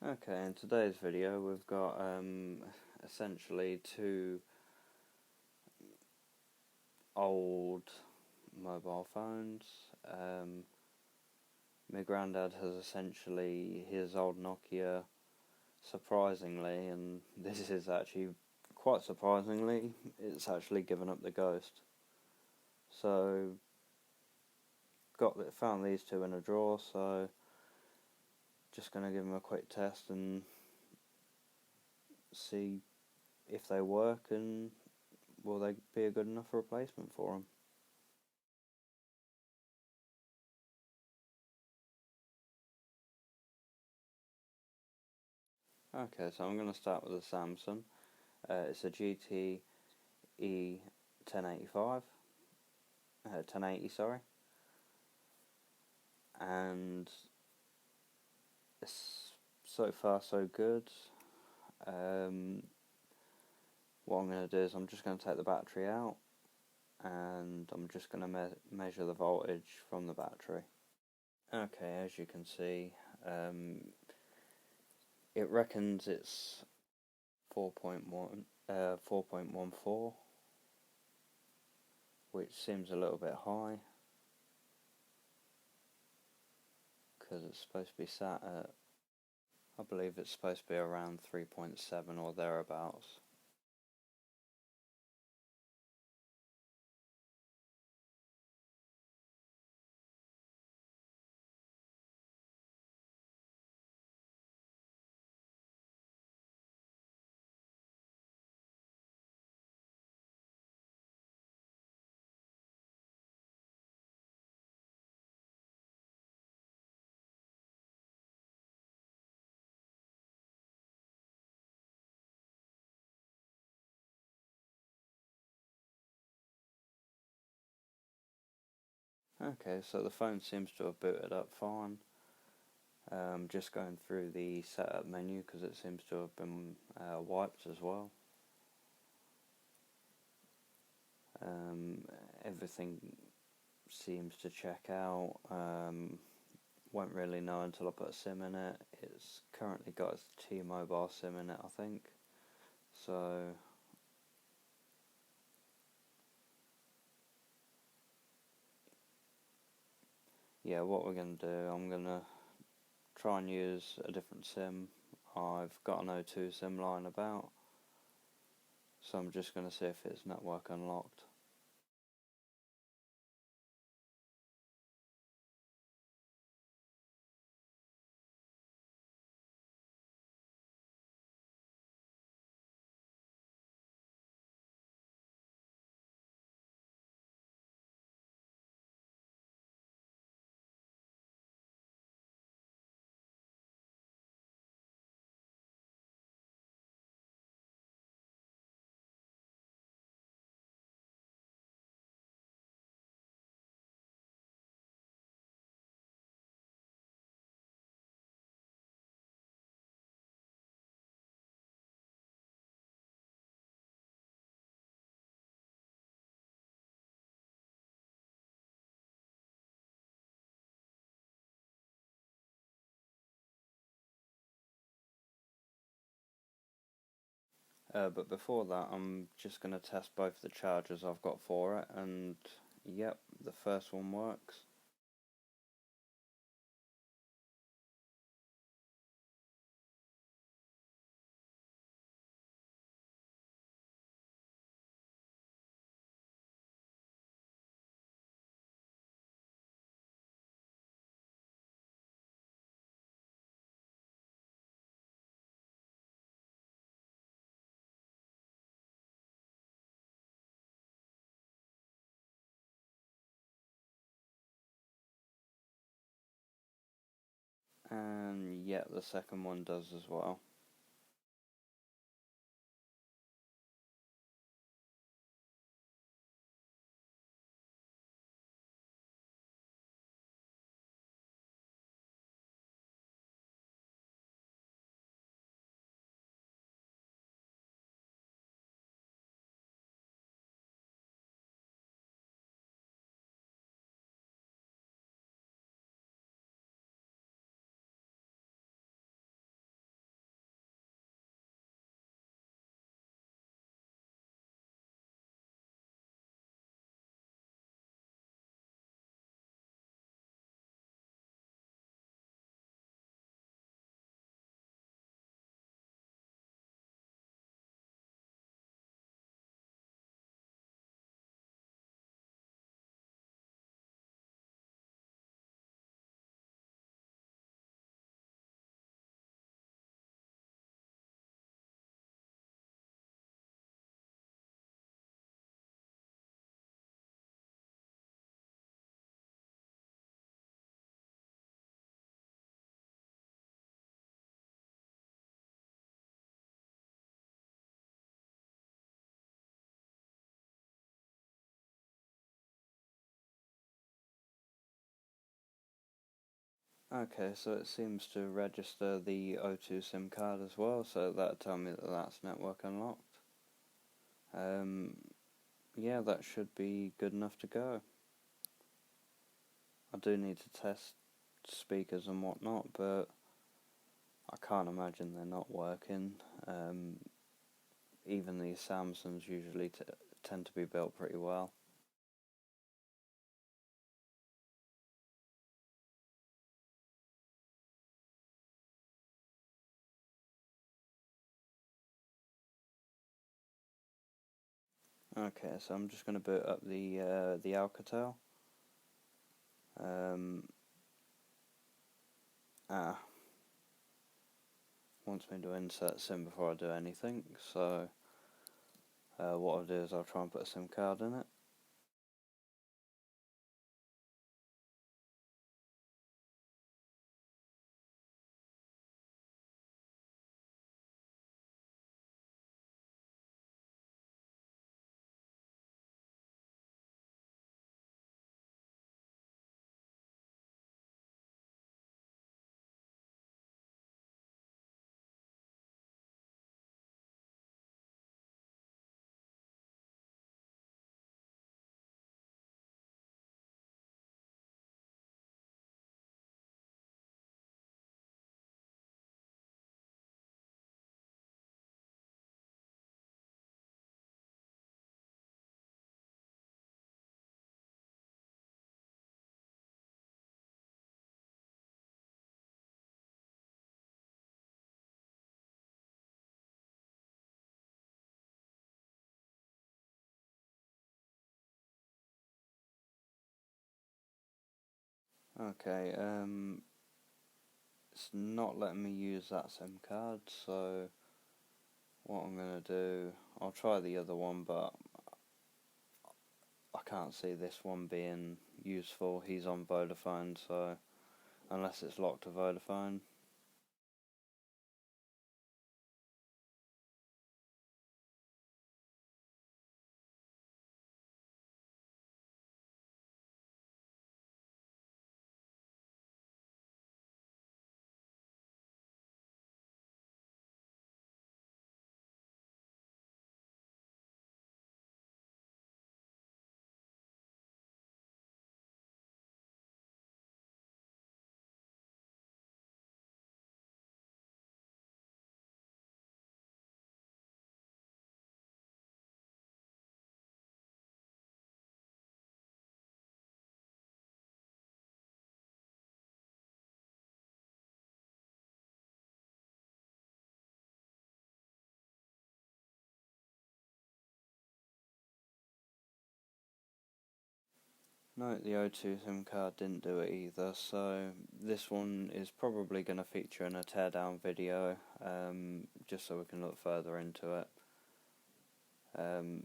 Okay, in today's video we've got essentially two old mobile phones. My granddad has essentially his old Nokia, surprisingly, and this is actually quite surprisingly, it's actually given up the ghost. So found these two in a drawer, so just gonna give them a quick test and see if they work and will they be a good enough replacement for them. Okay, so I'm going to start with a Samsung. It's a GTE 1085, 1080, sorry, and it's so far so good. What I'm going to do is I'm just going to take the battery out and I'm just going to measure the voltage from the battery. Okay, as you can see, it reckons it's 4.14, which seems a little bit high because it's supposed to be sat at, I believe it's supposed to be around 3.7 or thereabouts. Okay, so the phone seems to have booted up fine. Just going through the setup menu because it seems to have been wiped as well. Everything seems to check out. Won't really know until I put a SIM in it. It's currently got its T-Mobile SIM in it, I think. So yeah, what we're going to do, I'm going to try and use a different SIM. I've got an O2 SIM lying about, so I'm just going to see if it's network unlocked. But before that, I'm just going to test both the chargers I've got for it, and yep, the first one works. And yeah, the second one does as well. Okay, so it seems to register the O2 SIM card as well, so that'll tell me that that's network unlocked. Yeah, that should be good enough to go. I do need to test speakers and whatnot, but I can't imagine they're not working. Even these Samsungs usually tend to be built pretty well. Okay, so I'm just going to boot up the Alcatel. Um, Wants me to insert SIM before I do anything, so what I'll do is I'll try and put a SIM card in it. Okay, it's not letting me use that SIM card, so what I'm going to do, I'll try the other one, but I can't see this one being useful. He's on Vodafone, so unless it's locked to Vodafone. No, the O2 SIM card didn't do it either, so this one is probably going to feature in a teardown video, just so we can look further into it.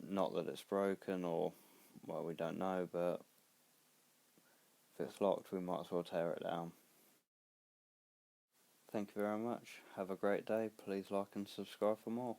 Not that it's broken, or, well, we don't know, but if it's locked we might as well tear it down. Thank you very much, have a great day, please like and subscribe for more.